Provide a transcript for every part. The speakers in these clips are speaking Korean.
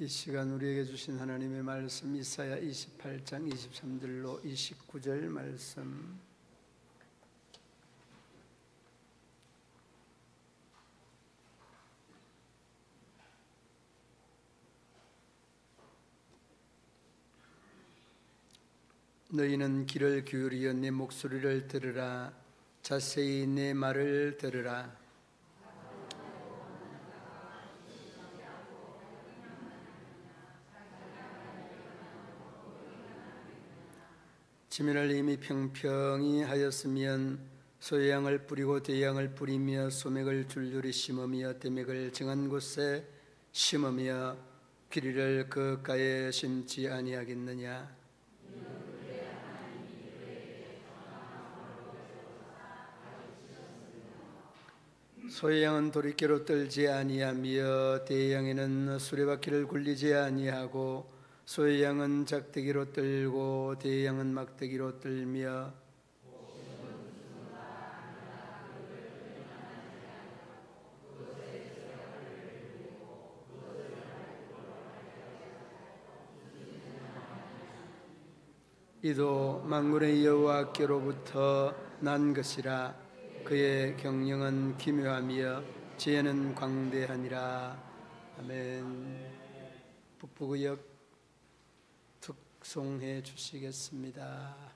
이 시간 우리에게 주신 하나님의 말씀 이사야 28장 23절로 29절 말씀. 너희는 귀를 기울여 내 목소리를 들으라. 자세히 내 말을 들으라. 지면을 이미 평평히 하였으면 소양을 뿌리고 대양을 뿌리며 소맥을 줄줄이 심으며 대맥을 정한 곳에 심으며 귀리를 그 가에 심지 아니하겠느냐. 소양은 도리깨로 떨지 아니하며 대양에는 수레바퀴를 굴리지 아니하고 소양은 작대기로 떨고 대양은 막대기로 떨며 이도 만군의 여호와께로부터 난 것이라. 그의 경영은 기묘하며 지혜는 광대하니라. 아멘. 북부구역 특송해 주시겠습니다.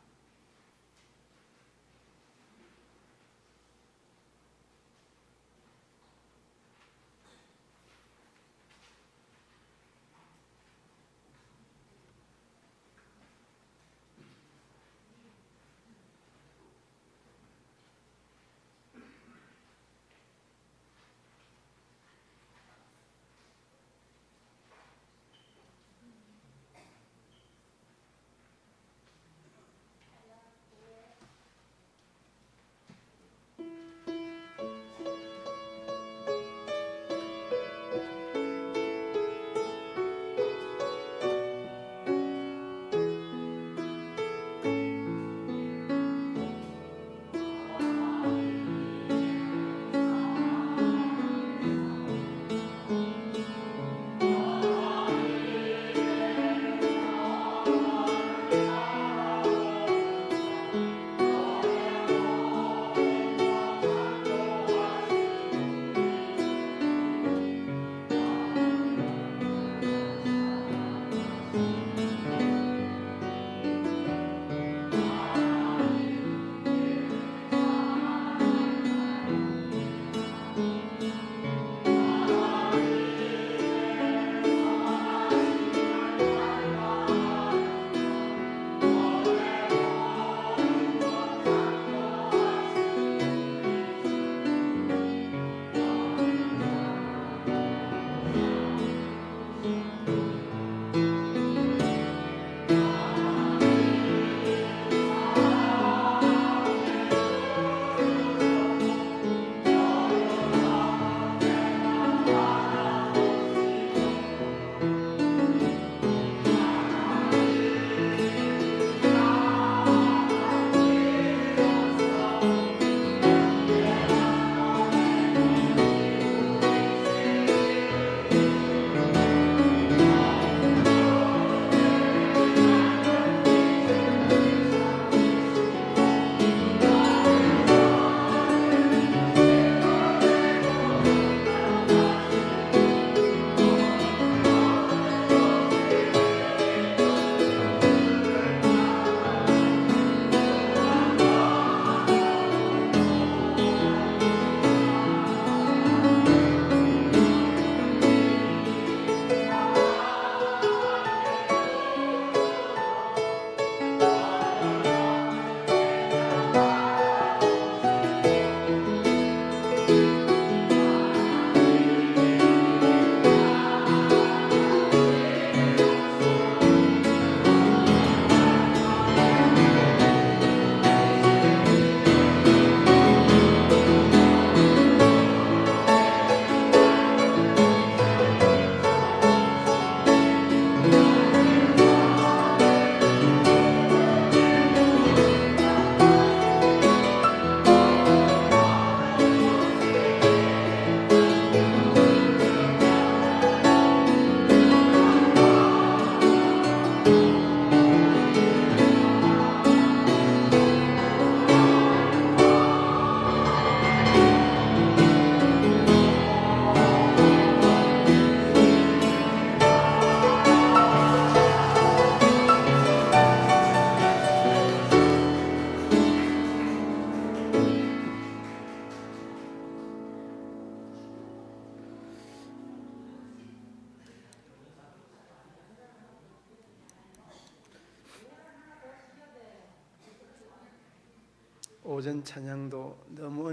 오전 찬양도 너무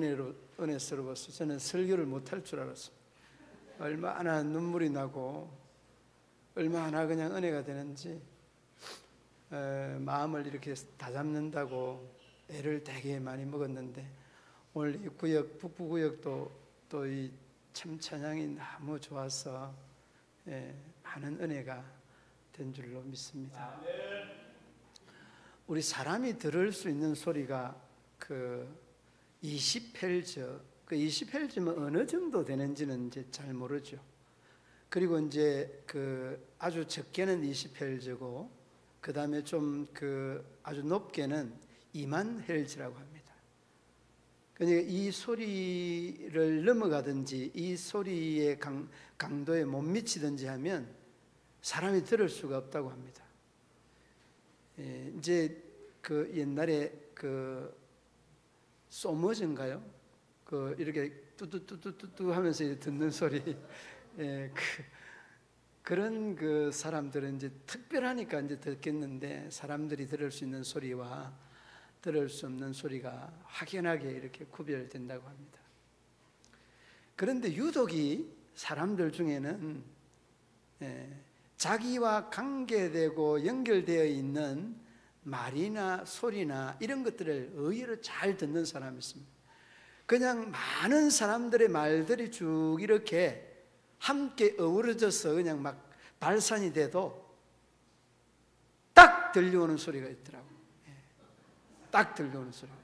은혜스러웠어요. 저는 설교를 못할 줄 알았어요. 얼마나 눈물이 나고 얼마나 그냥 은혜가 되는지 마음을 이렇게 다잡는다고 애를 되게 많이 먹었는데 오늘 이 구역 북부구역도 또 이 참 찬양이 너무 좋아서 많은 은혜가 된 줄로 믿습니다. 우리 사람이 들을 수 있는 소리가 그 20헬즈, 그 20헬즈면 어느 정도 되는지는 이제 잘 모르죠. 그리고 이제 그 아주 적게는 20헬즈고 그 다음에 좀 그 아주 높게는 2만 헬즈라고 합니다. 그러니까 이 소리를 넘어가든지 이 소리의 강도에 못 미치든지 하면 사람이 들을 수가 없다고 합니다. 이제 그 옛날에 그 소머즈인가요? 그 이렇게 뚜뚜뚜뚜뚜 하면서 듣는 소리, 그런 그 사람들은 이제 특별하니까 이제 듣겠는데 사람들이 들을 수 있는 소리와 들을 수 없는 소리가 확연하게 이렇게 구별된다고 합니다. 그런데 유독이 사람들 중에는 자기와 관계되고 연결되어 있는 말이나 소리나 이런 것들을 의외로 잘 듣는 사람이 있습니다. 그냥 많은 사람들의 말들이 쭉 이렇게 함께 어우러져서 그냥 막 발산이 돼도 딱 들려오는 소리가 있더라고요. 딱 들려오는 소리가.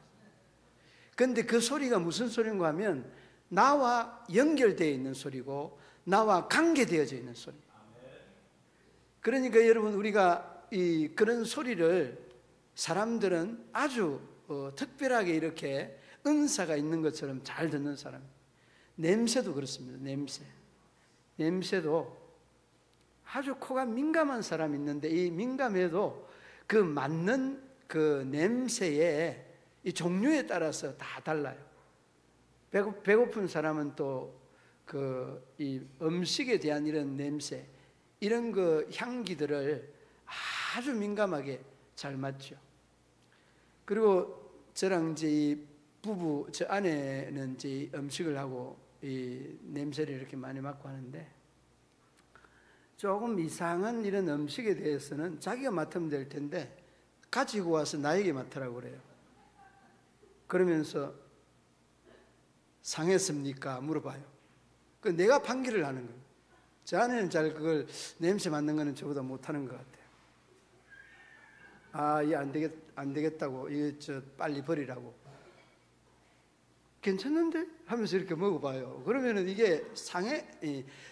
그런데 그 소리가 무슨 소리인가 하면 나와 연결되어 있는 소리고 나와 관계되어져 있는 소리. 그러니까 여러분 우리가 그런 소리를 사람들은 아주 특별하게 이렇게 은사가 있는 것처럼 잘 듣는 사람. 냄새도 그렇습니다. 냄새도 아주 코가 민감한 사람이 있는데 이 민감해도 그 맞는 그 냄새의 이 종류에 따라서 다 달라요. 배고픈 사람은 또 그 이 음식에 대한 이런 냄새, 이런 그 향기들을 아주 민감하게 잘 맡죠. 그리고 저랑 이제 이 부부, 저 아내는 이제 음식을 하고 이 냄새를 이렇게 많이 맡고 하는데 조금 이상한 이런 음식에 대해서는 자기가 맡으면 될 텐데 가지고 와서 나에게 맡으라고 그래요. 그러면서 상했습니까? 물어봐요. 그 내가 판결을 하는 거예요. 저 아내는 잘 그걸 냄새 맡는 거는 저보다 못하는 것 같아요. 아, 이게 안 되겠다고, 이거 저 빨리 버리라고. 괜찮는데? 하면서 이렇게 먹어봐요. 그러면은 이게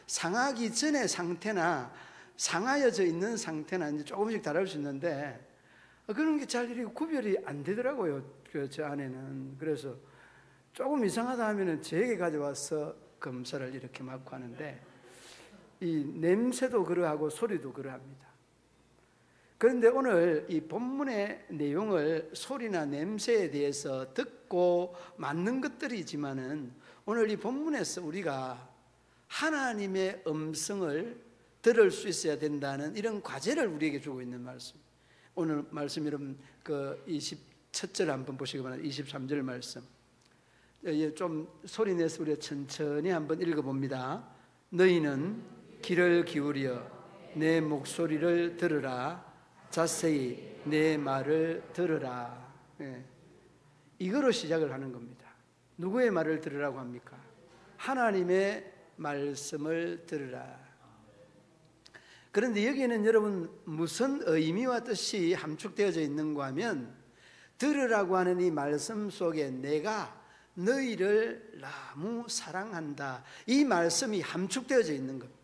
상하기 전의 상태나 상하여져 있는 상태나 이제 조금씩 다를 수 있는데 그런 게 잘 이렇게 구별이 안 되더라고요. 저 아내는. 그래서 조금 이상하다 하면은 저에게 가져와서 검사를 이렇게 맡고 하는데 이 냄새도 그러하고 소리도 그러합니다. 그런데 오늘 이 본문의 내용을 소리나 냄새에 대해서 듣고 맞는 것들이지만은 오늘 이 본문에서 우리가 하나님의 음성을 들을 수 있어야 된다는 이런 과제를 우리에게 주고 있는 말씀. 오늘 말씀 여러분 그 21절 한번 보시기 바랍니다. 23절 말씀. 좀 소리 내서 우리가 천천히 한번 읽어봅니다. 너희는 귀를 기울여 내 목소리를 들으라. 자세히 내 말을 들으라. 이거로 시작을 하는 겁니다. 누구의 말을 들으라고 합니까? 하나님의 말씀을 들으라. 그런데 여기에는 여러분 무슨 의미와 뜻이 함축되어져 있는가 하면 들으라고 하는 이 말씀 속에 내가 너희를 너무 사랑한다, 이 말씀이 함축되어져 있는 겁니다.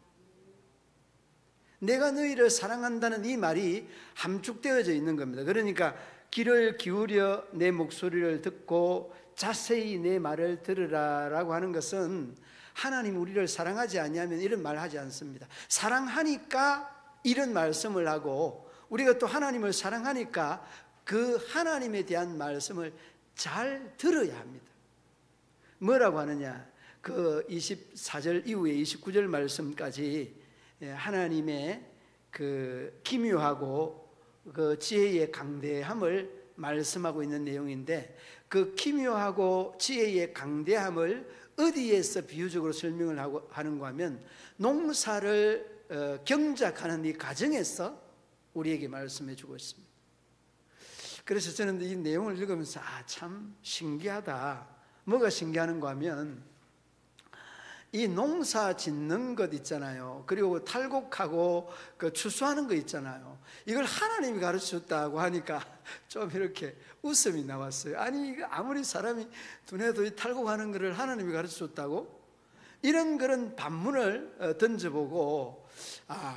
내가 너희를 사랑한다는 이 말이 함축되어져 있는 겁니다. 그러니까 귀를 기울여 내 목소리를 듣고 자세히 내 말을 들으라라고 하는 것은 하나님 우리를 사랑하지 아니하면 이런 말 하지 않습니다. 사랑하니까 이런 말씀을 하고 우리가 또 하나님을 사랑하니까 그 하나님에 대한 말씀을 잘 들어야 합니다. 뭐라고 하느냐? 그 24절 이후에 29절 말씀까지 하나님의 그 기묘하고 그 지혜의 강대함을 말씀하고 있는 내용인데 그 기묘하고 지혜의 강대함을 어디에서 비유적으로 설명을 하는가 하면 농사를 경작하는 이 과정에서 우리에게 말씀해 주고 있습니다. 그래서 저는 이 내용을 읽으면서 참 신기하다. 뭐가 신기하는가 하면 이 농사 짓는 것 있잖아요. 그리고 탈곡하고 그 추수하는 거 있잖아요. 이걸 하나님이 가르쳤다고 하니까 좀 이렇게 웃음이 나왔어요. 아니 아무리 사람이 두뇌도 이 탈곡하는 것을 하나님이 가르쳤다고? 이런 그런 반문을 던져보고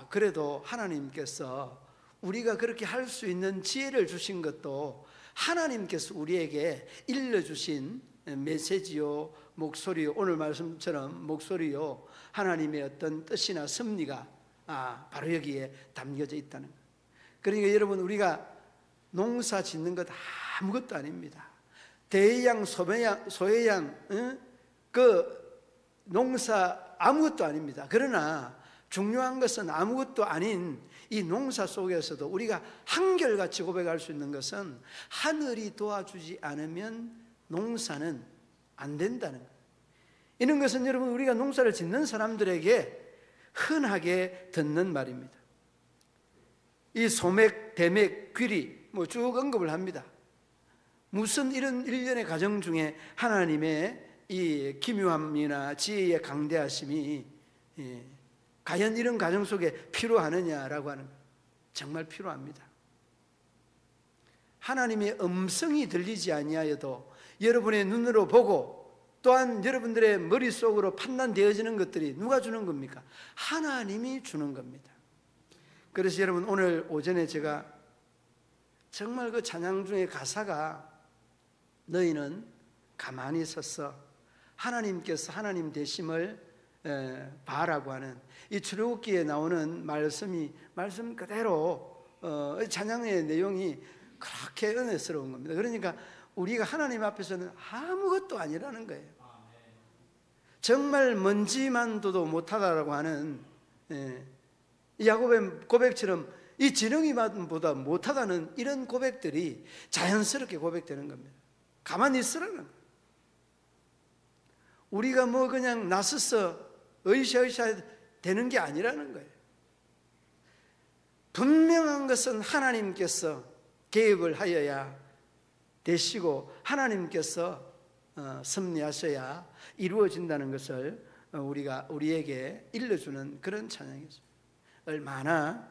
그래도 하나님께서 우리가 그렇게 할 수 있는 지혜를 주신 것도 하나님께서 우리에게 일러주신 메시지요, 목소리요, 오늘 말씀처럼 목소리요, 하나님의 어떤 뜻이나 섭리가 바로 여기에 담겨져 있다는 거예요. 그러니까 여러분, 우리가 농사 짓는 것 아무것도 아닙니다. 대양 소해양 그 농사 아무것도 아닙니다. 그러나 중요한 것은 아무것도 아닌 이 농사 속에서도 우리가 한결같이 고백할 수 있는 것은 하늘이 도와주지 않으면 농사는 안 된다는 거예요. 이런 것은 여러분, 우리가 농사를 짓는 사람들에게 흔하게 듣는 말입니다. 이 소맥, 대맥, 귀리 쭉 언급을 합니다. 무슨 이런 일련의 과정 중에 하나님의 이 기묘함이나 지혜의 강대하심이 과연 이런 과정 속에 필요하느냐라고 하는 거예요. 정말 필요합니다. 하나님의 음성이 들리지 아니하여도 여러분의 눈으로 보고 또한 여러분들의 머릿속으로 판단되어지는 것들이 누가 주는 겁니까? 하나님이 주는 겁니다. 그래서 여러분, 오늘 오전에 제가 정말 그 찬양 중에 가사가 너희는 가만히 서서 하나님께서 하나님 되심을 봐라고 하는 이 출애굽기에 나오는 말씀 그대로 찬양의 내용이 그렇게 은혜스러운 겁니다. 그러니까 우리가 하나님 앞에서는 아무것도 아니라는 거예요. 정말 먼지만도도 못하다라고 하는 야곱의 고백처럼 이 지렁이만보다 못하다는 이런 고백들이 자연스럽게 고백되는 겁니다. 가만히 있으라는 거예요. 우리가 뭐 그냥 나서서 으쌰으쌰 되는 게 아니라는 거예요. 분명한 것은 하나님께서 개입을 하여야 되시고 하나님께서 섭리하셔야 이루어진다는 것을 우리에게 일러주는 그런 찬양이죠. 얼마나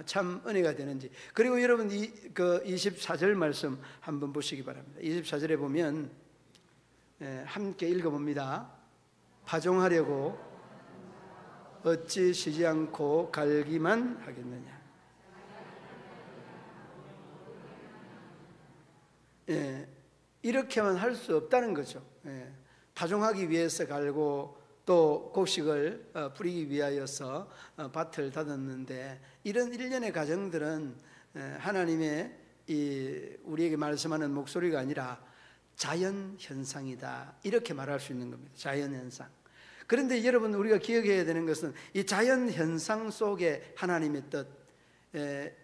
참 은혜가 되는지. 그리고 여러분, 그 24절 말씀 한번 보시기 바랍니다. 24절에 보면 함께 읽어봅니다. 파종하려고 어찌 쉬지 않고 갈기만 하겠느냐. 이렇게만 할 수 없다는 거죠. 파종하기 위해서 갈고 또 곡식을 뿌리기 위하여서 밭을 닫았는데, 이런 일련의 과정들은 하나님의 우리에게 말씀하는 목소리가 아니라 자연 현상이다, 이렇게 말할 수 있는 겁니다. 자연 현상. 그런데 여러분, 우리가 기억해야 되는 것은 이 자연 현상 속에 하나님의 뜻,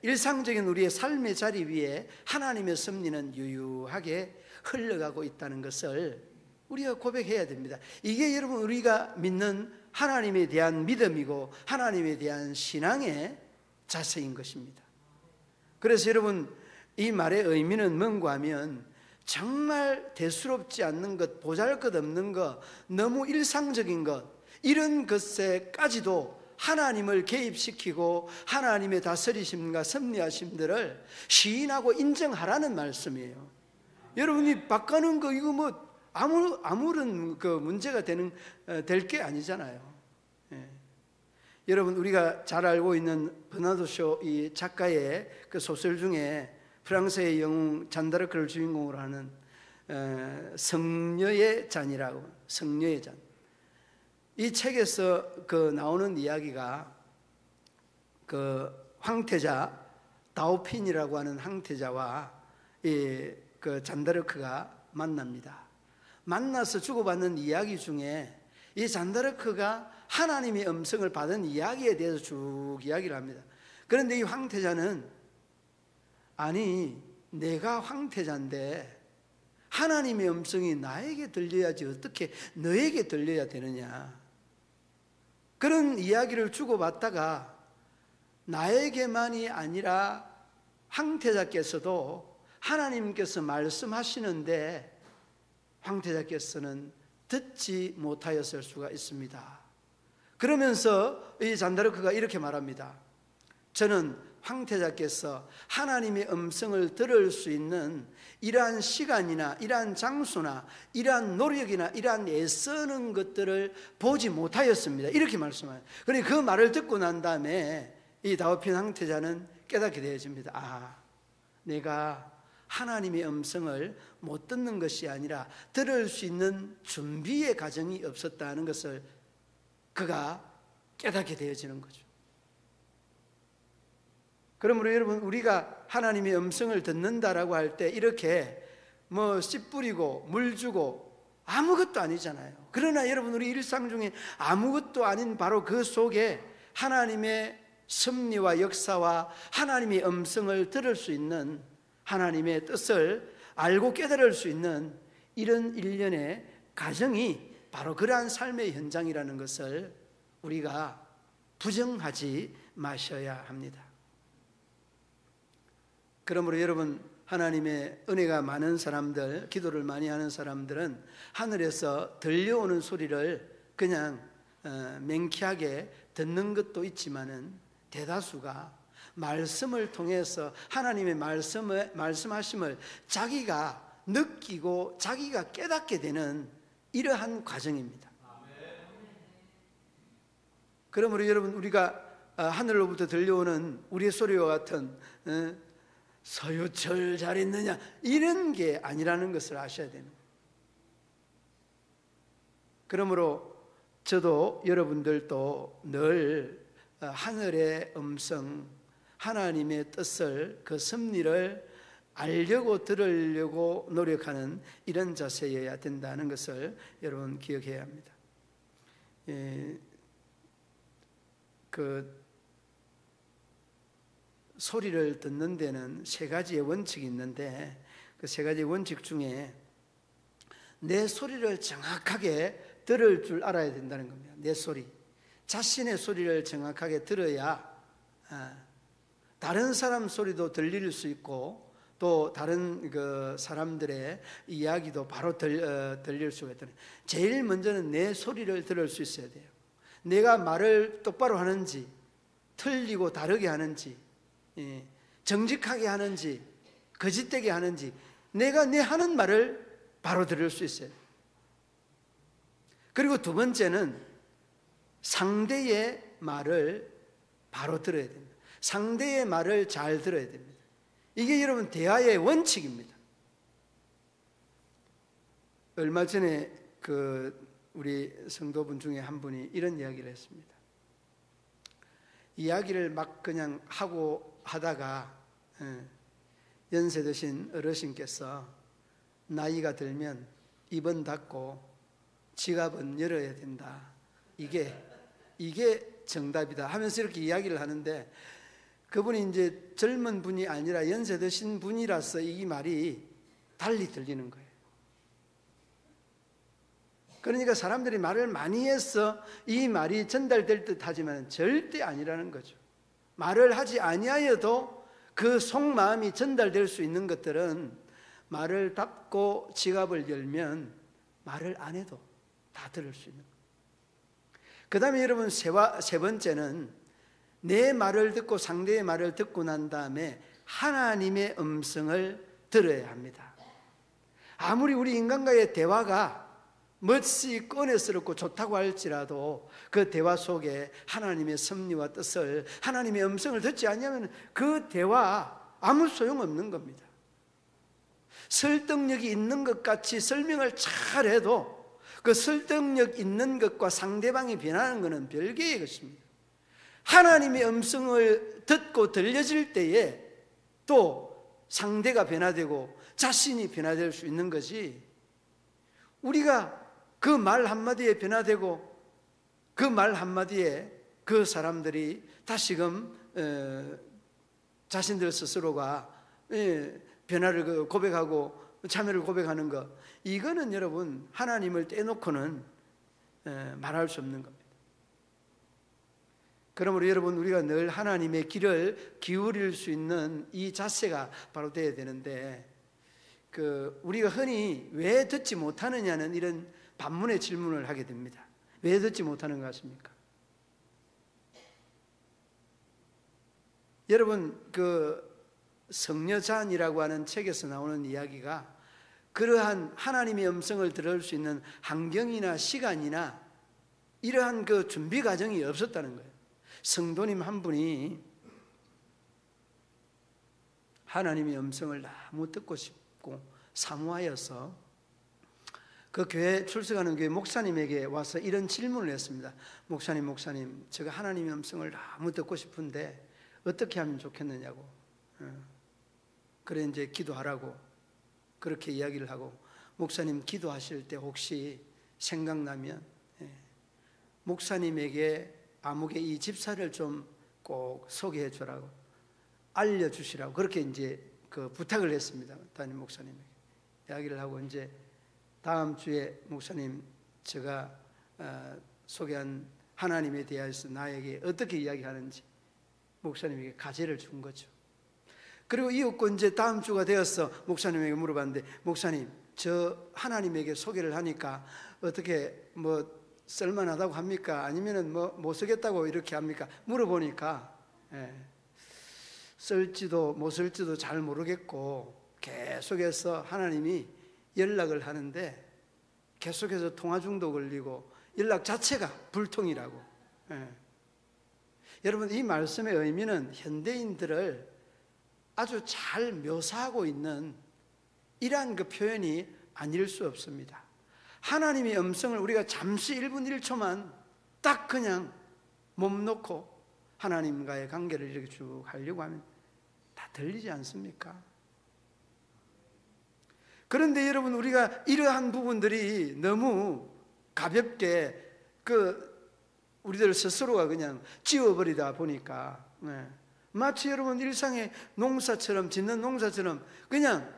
일상적인 우리의 삶의 자리 위에 하나님의 섭리는 유유하게 흘러가고 있다는 것을 우리가 고백해야 됩니다. 이게 여러분, 우리가 믿는 하나님에 대한 믿음이고 하나님에 대한 신앙의 자세인 것입니다. 그래서 여러분, 이 말의 의미는 뭔가 하면 정말 대수롭지 않는 것, 보잘것없는 것, 너무 일상적인 것, 이런 것에까지도 하나님을 개입시키고 하나님의 다스리심과 섭리하심들을 시인하고 인정하라는 말씀이에요. 여러분이 바꾸는 거 이거 뭐 아무런 그 문제가 될 게 아니잖아요. 여러분, 우리가 잘 알고 있는 버나드 쇼 이 작가의 그 소설 중에 프랑스의 영웅 잔다르크를 주인공으로 하는 성녀의 잔이라고, 성녀의 잔. 이 책에서 그 나오는 이야기가 그 황태자 다오핀이라고 하는 황태자와 그 잔다르크가 만납니다. 만나서 주고받는 이야기 중에 이 잔다르크가 하나님의 음성을 받은 이야기에 대해서 쭉 이야기를 합니다. 그런데 이 황태자는, 아니 내가 황태자인데 하나님의 음성이 나에게 들려야지 어떻게 너에게 들려야 되느냐. 그런 이야기를 주고받다가 나에게만이 아니라 황태자께서도 하나님께서 말씀하시는데 황태자께서는 듣지 못하였을 수가 있습니다. 그러면서 이 잔다르크가 이렇게 말합니다. 저는 황태자께서 하나님의 음성을 들을 수 있는 이러한 시간이나 이러한 장소나 이러한 노력이나 이러한 애쓰는 것들을 보지 못하였습니다. 이렇게 말씀해요. 그러니 그 말을 듣고 난 다음에 이 다우핀 황태자는 깨닫게 되어집니다. 아, 내가 하나님의 음성을 못 듣는 것이 아니라 들을 수 있는 준비의 과정이 없었다는 것을 그가 깨닫게 되어지는 거죠. 그러므로 여러분, 우리가 하나님의 음성을 듣는다라고 할 때 이렇게 씨 뿌리고 물 주고 아무것도 아니잖아요. 그러나 여러분, 우리 일상 중에 아무것도 아닌 바로 그 속에 하나님의 섭리와 역사와 하나님의 음성을 들을 수 있는, 하나님의 뜻을 알고 깨달을 수 있는 이런 일련의 과정이 바로 그러한 삶의 현장이라는 것을 우리가 부정하지 마셔야 합니다. 그러므로 여러분, 하나님의 은혜가 많은 사람들, 기도를 많이 하는 사람들은 하늘에서 들려오는 소리를 그냥 맹키하게 듣는 것도 있지만은 대다수가 말씀을 통해서 하나님의 말씀하심을 자기가 느끼고 자기가 깨닫게 되는 이러한 과정입니다. 그러므로 여러분, 우리가 하늘로부터 들려오는 우리의 소리와 같은 서유철 잘 있느냐 이런 게 아니라는 것을 아셔야 되는 거예요. 그러므로 저도 여러분들도 늘 하늘의 음성, 하나님의 뜻을, 그 섭리를 알려고 들으려고 노력하는 이런 자세여야 된다는 것을 여러분 기억해야 합니다. 그 소리를 듣는 데는 세 가지의 원칙이 있는데 그 세 가지의 원칙 중에 내 소리를 정확하게 들을 줄 알아야 된다는 겁니다. 내 소리, 자신의 소리를 정확하게 들어야 다른 사람 소리도 들릴 수 있고 또 다른 그 사람들의 이야기도 바로 들릴 수가 있다는. 제일 먼저는 내 소리를 들을 수 있어야 돼요. 내가 말을 똑바로 하는지, 틀리고 다르게 하는지, 정직하게 하는지, 거짓되게 하는지, 내가 내 하는 말을 바로 들을 수 있어요. 그리고 두 번째는 상대의 말을 바로 들어야 됩니다. 상대의 말을 잘 들어야 됩니다. 이게 여러분 대화의 원칙입니다. 얼마 전에 우리 성도분 중에 한 분이 이런 이야기를 했습니다. 이야기를 막 그냥 하다가 연세 드신 어르신께서 나이가 들면 입은 닫고 지갑은 열어야 된다. 이게 정답이다 하면서 이렇게 이야기를 하는데, 그분이 이제 젊은 분이 아니라 연세 드신 분이라서 이 말이 달리 들리는 거예요. 그러니까 사람들이 말을 많이 해서 이 말이 전달될 듯 하지만 절대 아니라는 거죠. 말을 하지 아니하여도 그 속마음이 전달될 수 있는 것들은 말을 닫고 지갑을 열면 말을 안 해도 다 들을 수 있는 거예요. 그 다음에 여러분 세 번째는 내 말을 듣고 상대의 말을 듣고 난 다음에 하나님의 음성을 들어야 합니다. 아무리 우리 인간과의 대화가 멋이 꺼내스럽고 좋다고 할지라도 그 대화 속에 하나님의 섭리와 뜻을, 하나님의 음성을 듣지 않으면 그 대화 아무 소용없는 겁니다. 설득력이 있는 것 같이 설명을 잘해도 그 설득력 있는 것과 상대방이 변하는 것은 별개의 것입니다. 하나님의 음성을 듣고 들려질 때에 또 상대가 변화되고 자신이 변화될 수 있는 것이, 우리가 그 말 한마디에 변화되고 그 말 한마디에 그 사람들이 다시금 자신들 스스로가 변화를 고백하고 자매를 고백하는 것, 이거는 여러분 하나님을 떼놓고는 말할 수 없는 겁니다. 그러므로 여러분, 우리가 늘 하나님의 길을 기울일 수 있는 이 자세가 바로 되어야 되는데, 우리가 흔히 왜 듣지 못하느냐는 이런 반문의 질문을 하게 됩니다. 왜 듣지 못하는 것 같습니까? 여러분, 성려잔이라고 하는 책에서 나오는 이야기가 그러한 하나님의 음성을 들을 수 있는 환경이나 시간이나 이러한 준비 과정이 없었다는 거예요. 성도님 한 분이 하나님의 음성을 너무 듣고 싶고 사모하여서 그 교회 출석하는 교회 목사님에게 와서 이런 질문을 했습니다. 목사님, 제가 하나님의 음성을 너무 듣고 싶은데 어떻게 하면 좋겠느냐고. 그래 이제 기도하라고 그렇게 이야기를 하고, 목사님 기도하실 때 혹시 생각나면 목사님에게 아무개 이 집사를 좀 꼭 소개해 주라고 알려주시라고 그렇게 이제 부탁을 했습니다. 담임 목사님에게 이야기를 하고, 이제 다음 주에 목사님 제가 소개한 하나님에 대해서 나에게 어떻게 이야기하는지 목사님에게 과제를 준 거죠. 그리고 이었고 이제 다음 주가 되어서 목사님에게 물어봤는데, 목사님 저 하나님에게 소개를 하니까 어떻게 쓸만하다고 합니까? 아니면은 못 쓰겠다고 이렇게 합니까? 물어보니까 쓸지도 못 쓸지도 잘 모르겠고 계속해서 하나님이 연락을 하는데 계속해서 통화 중독 걸리고 연락 자체가 불통이라고. 여러분, 이 말씀의 의미는 현대인들을 아주 잘 묘사하고 있는 이러한 표현이 아닐 수 없습니다. 하나님의 음성을 우리가 잠시 1분 1초만 딱 그냥 몸 놓고 하나님과의 관계를 이렇게 쭉 하려고 하면 다 들리지 않습니까? 그런데 여러분, 우리가 이러한 부분들이 너무 가볍게 우리들 스스로가 그냥 지워버리다 보니까 마치 여러분 일상의 농사처럼, 짓는 농사처럼 그냥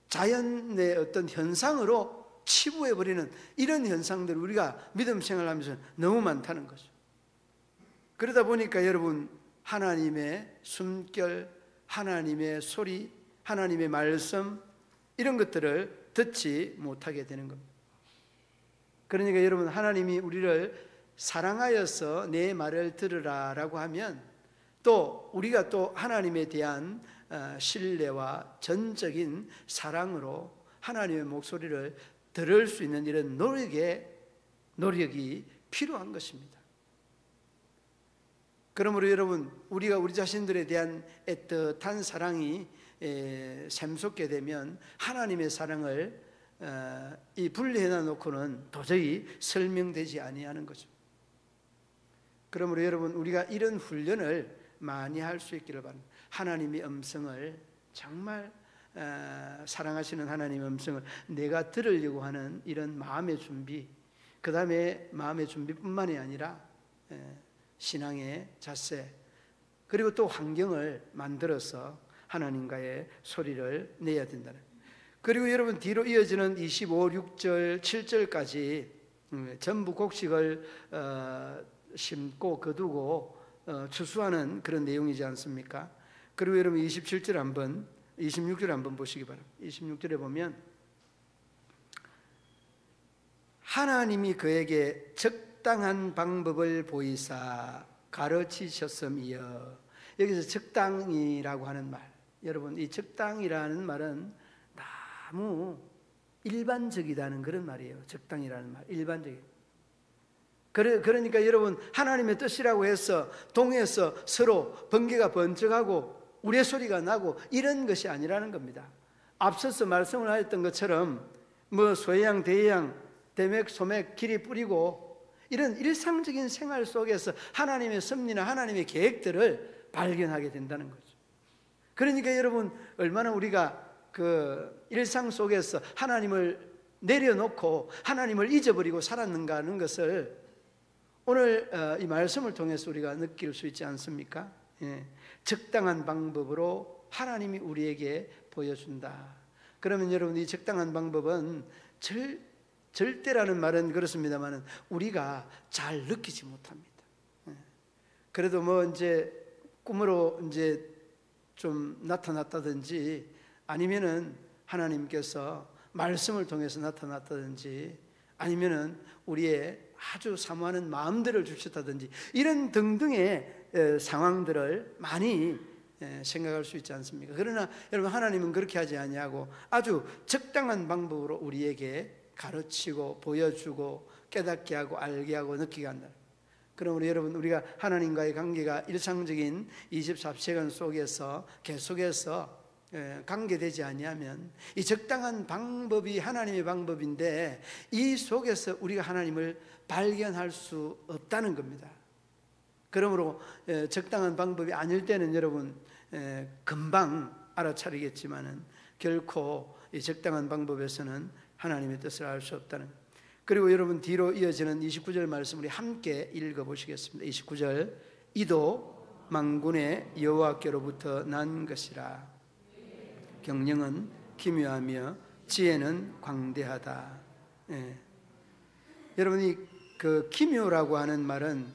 자연의 어떤 현상으로 치부해버리는 이런 현상들을 우리가 믿음 생활하면서 너무 많다는 거죠. 그러다 보니까 여러분, 하나님의 숨결, 하나님의 소리, 하나님의 말씀, 이런 것들을 듣지 못하게 되는 겁니다. 그러니까 여러분, 하나님이 우리를 사랑하여서 내 말을 들으라 라고 하면, 또 우리가 또 하나님에 대한 신뢰와 전적인 사랑으로 하나님의 목소리를 들을 수 있는 이런 노력이 필요한 것입니다. 그러므로 여러분, 우리가 우리 자신들에 대한 애틋한 사랑이 샘솟게 되면 하나님의 사랑을 분리해 놓고는 도저히 설명되지 아니하는 거죠. 그러므로 여러분, 우리가 이런 훈련을 많이 할 수 있기를 바랍니다. 하나님의 음성을 정말 사랑하시는 하나님의 음성을 내가 들으려고 하는 이런 마음의 준비, 그 다음에 마음의 준비뿐만이 아니라 신앙의 자세, 그리고 또 환경을 만들어서 하나님과의 소리를 내야 된다는. 그리고 여러분, 뒤로 이어지는 25, 6절, 7절까지 전부 곡식을 심고 거두고 추수하는 그런 내용이지 않습니까? 그리고 여러분 26절 한번 보시기 바랍니다. 26절에 보면 하나님이 그에게 적당한 방법을 보이사 가르치셨음이여. 여기서 적당이라고 하는 말, 여러분 이 적당이라는 말은 너무 일반적이다는 그런 말이에요. 적당이라는 말, 일반적이. 그러니까 여러분, 하나님의 뜻이라고 해서 동에서 서로 번개가 번쩍하고 우레 소리가 나고 이런 것이 아니라는 겁니다. 앞서서 말씀을 하였던 것처럼 소양, 대양, 대맥, 소맥, 길이 뿌리고 이런 일상적인 생활 속에서 하나님의 섭리나 하나님의 계획들을 발견하게 된다는 거죠. 그러니까 여러분, 얼마나 우리가 일상 속에서 하나님을 내려놓고 하나님을 잊어버리고 살았는가 하는 것을 오늘 이 말씀을 통해서 우리가 느낄 수 있지 않습니까? 적당한 방법으로 하나님이 우리에게 보여준다. 그러면 여러분, 이 적당한 방법은 절대라는 말은 그렇습니다만 우리가 잘 느끼지 못합니다. 그래도 뭐 이제 꿈으로 이제 좀 나타났다든지 아니면은 하나님께서 말씀을 통해서 나타났다든지 아니면은 우리의 아주 사모하는 마음들을 주셨다든지 이런 등등의 상황들을 많이 생각할 수 있지 않습니까? 그러나 여러분, 하나님은 그렇게 하지 아니하고 아주 적당한 방법으로 우리에게 가르치고 보여주고 깨닫게 하고 알게 하고 느끼게 한다. 그러므로 여러분, 우리가 하나님과의 관계가 일상적인 24시간 속에서 계속해서 관계되지 아니하면 이 적당한 방법이 하나님의 방법인데 이 속에서 우리가 하나님을 발견할 수 없다는 겁니다. 그러므로 적당한 방법이 아닐 때는 여러분 금방 알아차리겠지만은 결코 이 적당한 방법에서는 하나님의 뜻을 알 수 없다는. 그리고 여러분, 뒤로 이어지는 29절 말씀 우리 함께 읽어보시겠습니다. 29절, 이도 만군의 여호와께로부터 난 것이라. 경영은 기묘하며 지혜는 광대하다. 여러분이 그 기묘라고 하는 말은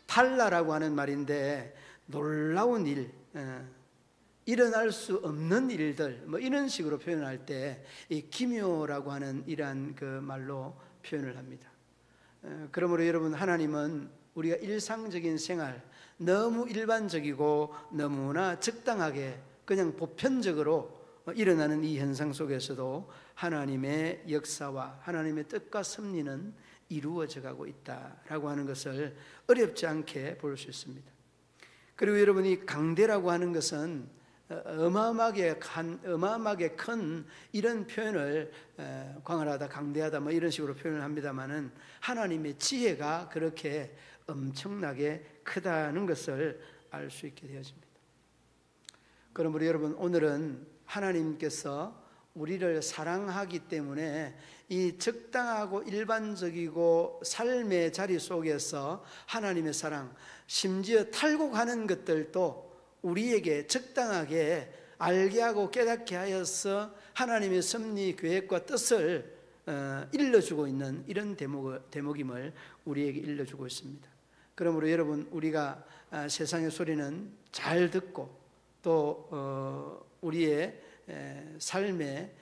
팔라라고 하는 말인데 놀라운 일, 일어날 수 없는 일들, 뭐 이런 식으로 표현할 때 이 기묘라고 하는 이러한 그 말로 표현을 합니다. 그러므로 여러분, 하나님은 우리가 일상적인 생활, 너무 일반적이고 너무나 적당하게 그냥 보편적으로 일어나는 이 현상 속에서도 하나님의 역사와 하나님의 뜻과 섭리는 이루어져 가고 있다라고 하는 것을 어렵지 않게 볼 수 있습니다. 그리고 여러분이 강대라고 하는 것은 어마어마하게 큰 이런 표현을 광활하다, 강대하다 뭐 이런 식으로 표현을 합니다만은 하나님의 지혜가 그렇게 엄청나게 크다는 것을 알 수 있게 되어집니다. 그러므로 여러분, 오늘은 하나님께서 우리를 사랑하기 때문에 이 적당하고 일반적이고 삶의 자리 속에서 하나님의 사랑, 심지어 탈곡하는 것들도 우리에게 적당하게 알게 하고 깨닫게 하여서 하나님의 섭리, 계획과 뜻을 일러주고 있는 이런 대목임을 우리에게 일러주고 있습니다. 그러므로 여러분, 우리가 세상의 소리는 잘 듣고 또 우리의 삶의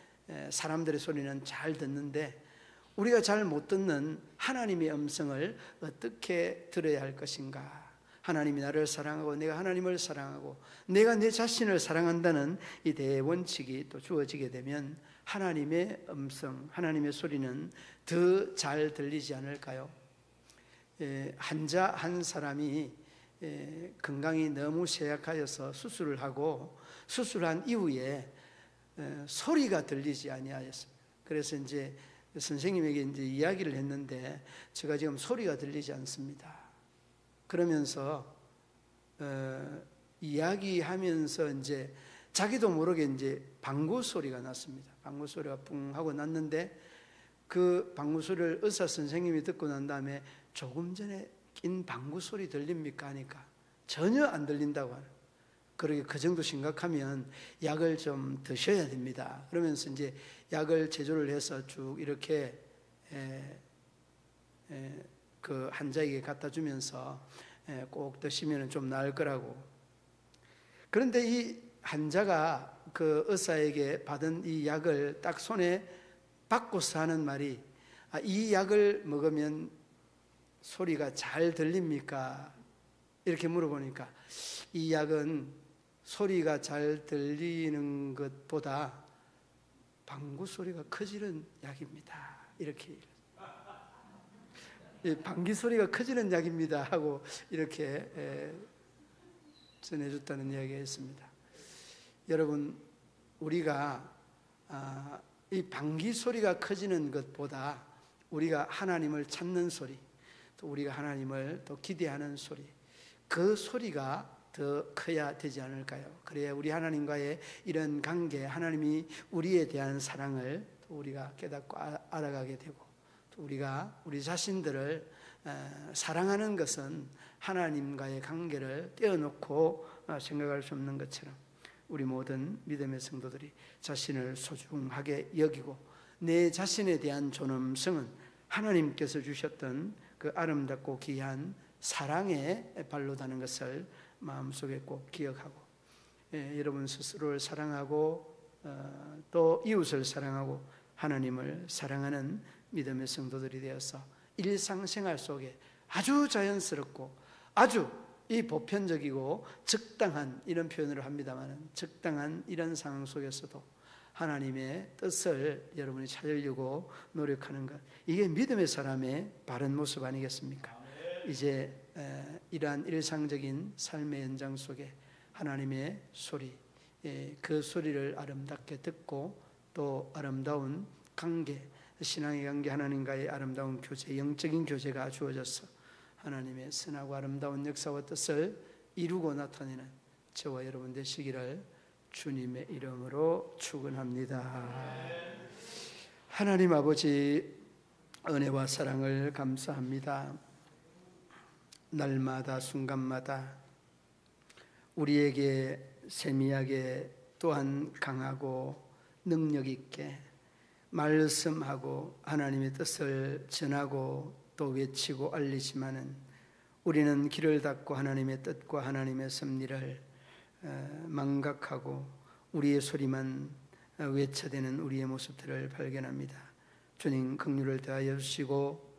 사람들의 소리는 잘 듣는데 우리가 잘 못 듣는 하나님의 음성을 어떻게 들어야 할 것인가? 하나님이 나를 사랑하고 내가 하나님을 사랑하고 내가 내 자신을 사랑한다는 이 대원칙이 또 주어지게 되면 하나님의 음성, 하나님의 소리는 더 잘 들리지 않을까요? 환자 한 사람이 건강이 너무 쇠약하여서 수술을 하고 수술한 이후에 소리가 들리지 아니하였습니다. 그래서 이제 선생님에게 이제 이야기를 했는데 제가 지금 소리가 들리지 않습니다. 그러면서 이야기하면서 이제 자기도 모르게 이제 방구 소리가 났습니다. 방구 소리가 뿡 하고 났는데 그 방구 소리를 의사 선생님이 듣고 난 다음에 조금 전에 낀 방구 소리 들립니까? 하니까 전혀 안 들린다고 하는. 그러게 그 정도 심각하면 약을 좀 드셔야 됩니다. 그러면서 이제 약을 제조를 해서 쭉 이렇게 그 환자에게 갖다 주면서 꼭 드시면 좀 나을 거라고. 그런데 이 환자가 그 의사에게 받은 이 약을 딱 손에 받고서 하는 말이 이 약을 먹으면 소리가 잘 들립니까? 이렇게 물어보니까 이 약은 소리가 잘 들리는 것보다 방구 소리가 커지는 약입니다. 이렇게 방귀 소리가 커지는 약입니다 하고 이렇게 전해줬다는 이야기가 있습니다. 여러분, 우리가 이 방귀 소리가 커지는 것보다 우리가 하나님을 찾는 소리, 또 우리가 하나님을 또 기대하는 소리, 그 소리가 더 커야 되지 않을까요? 그래야 우리 하나님과의 이런 관계, 하나님이 우리에 대한 사랑을 또 우리가 깨닫고 알아가게 되고, 또 우리가 우리 자신들을 사랑하는 것은 하나님과의 관계를 떼어놓고 생각할 수 없는 것처럼 우리 모든 믿음의 성도들이 자신을 소중하게 여기고 내 자신에 대한 존엄성은 하나님께서 주셨던 그 아름답고 귀한 사랑의 발로다는 것을 마음속에 꼭 기억하고, 여러분 스스로를 사랑하고 또 이웃을 사랑하고 하나님을 사랑하는 믿음의 성도들이 되어서 일상생활 속에 아주 자연스럽고 아주 이 보편적이고 적당한, 이런 표현을 합니다만 적당한 이런 상황 속에서도 하나님의 뜻을 여러분이 찾으려고 노력하는 것, 이게 믿음의 사람의 바른 모습 아니겠습니까? 이제 이러한 일상적인 삶의 연장 속에 하나님의 소리, 그 소리를 아름답게 듣고 또 아름다운 관계, 신앙의 관계, 하나님과의 아름다운 교제, 영적인 교제가 주어져서 하나님의 선하고 아름다운 역사와 뜻을 이루고 나타내는 저와 여러분 되시기를 주님의 이름으로 축원합니다. 하나님 아버지, 은혜와 사랑을 감사합니다. 날마다 순간마다 우리에게 세미하게 또한 강하고 능력 있게 말씀하고 하나님의 뜻을 전하고 또 외치고 알리지만은 우리는 귀를 닫고 하나님의 뜻과 하나님의 섭리를 망각하고 우리의 소리만 외쳐대는 우리의 모습들을 발견합니다. 주님 긍휼을 더하여 주시고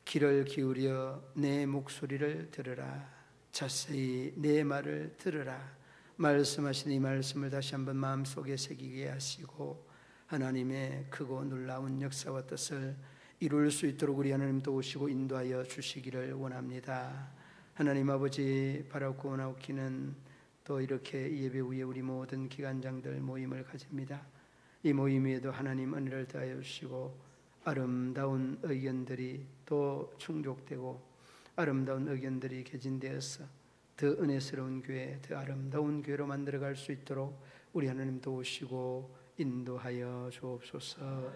귀를 기울여 내 목소리를 들으라, 자세히 내 말을 들으라, 말씀하신 이 말씀을 다시 한번 마음속에 새기게 하시고 하나님의 크고 놀라운 역사와 뜻을 이룰 수 있도록 우리 하나님 도우시고 인도하여 주시기를 원합니다. 하나님 아버지, 바라고 원하옵기는 또 이렇게 예배 후에 우리 모든 기관장들 모임을 가집니다. 이 모임 위에도 하나님 은혜를 더하여 주시고 아름다운 의견들이 또 충족되고 아름다운 의견들이 개진되어서 더 은혜스러운 교회, 더 아름다운 교회로 만들어갈 수 있도록 우리 하나님 도우시고 인도하여 주옵소서.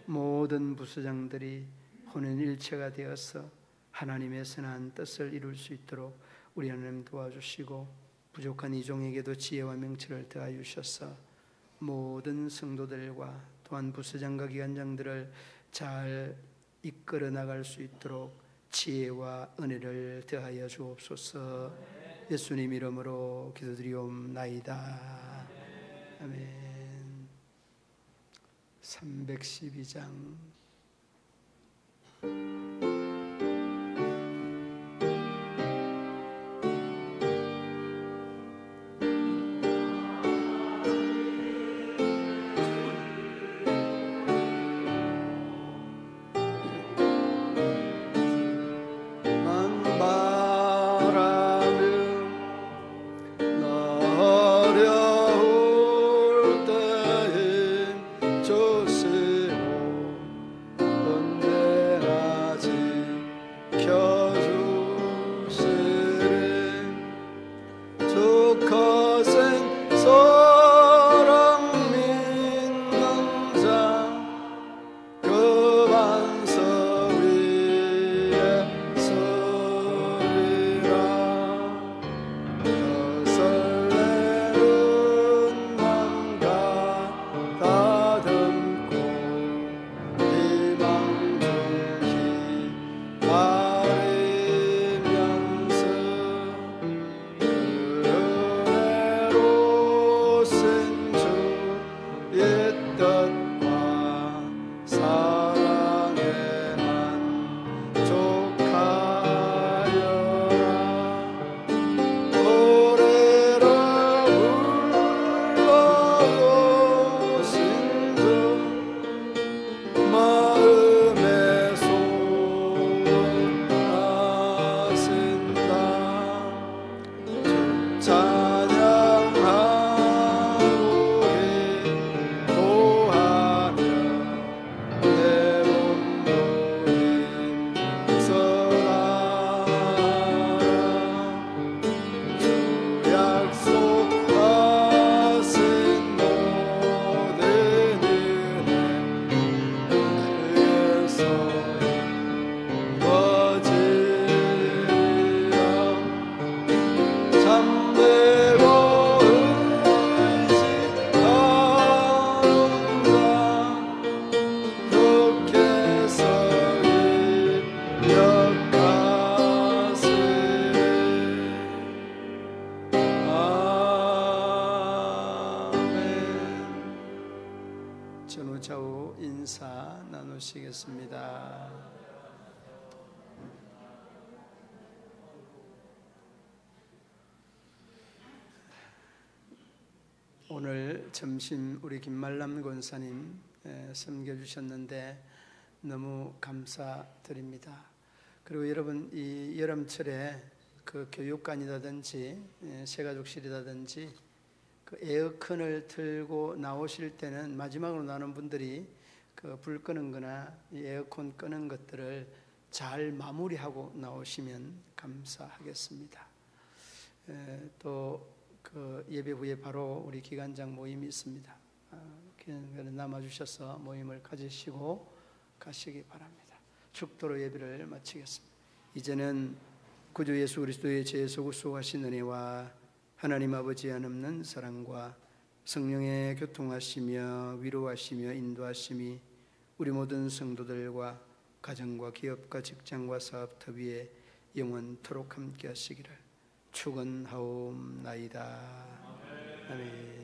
모든 부서장들이 혼연일체가 되어서 하나님의 선한 뜻을 이룰 수 있도록 우리 하나님 도와주시고 부족한 이종에게도 지혜와 명철을 더하여 주셔서 모든 성도들과 또한 부서장과 기관장들을 잘 이끌어 나갈 수 있도록 지혜와 은혜를 더하여 주옵소서. 예수님 이름으로 기도드리옵나이다. 아멘. 312장 주시오 언제나 모시겠습니다. 오늘 점심 우리 김말람 권사님 섬겨주셨는데 너무 감사드립니다. 그리고 여러분 이 여름철에 그 교육관이라든지 새가족실이라든지 그 에어컨을 틀고 나오실 때는 마지막으로 나오는 분들이 그 불 끄는 거나 이 에어컨 끄는 것들을 잘 마무리하고 나오시면 감사하겠습니다. 또 그 예배 후에 바로 우리 기관장 모임이 있습니다. 남아주셔서 모임을 가지시고 가시기 바랍니다. 축도로 예배를 마치겠습니다. 이제는 구주 예수 그리스도의 죄에서 구속하신 은혜와 하나님 아버지의 한없는 사랑과 성령의 교통하시며 위로하시며 인도하심이 우리 모든 성도들과 가정과 기업과 직장과 사업터 위에 영원토록 함께 하시기를 축원하옵나이다. 아멘.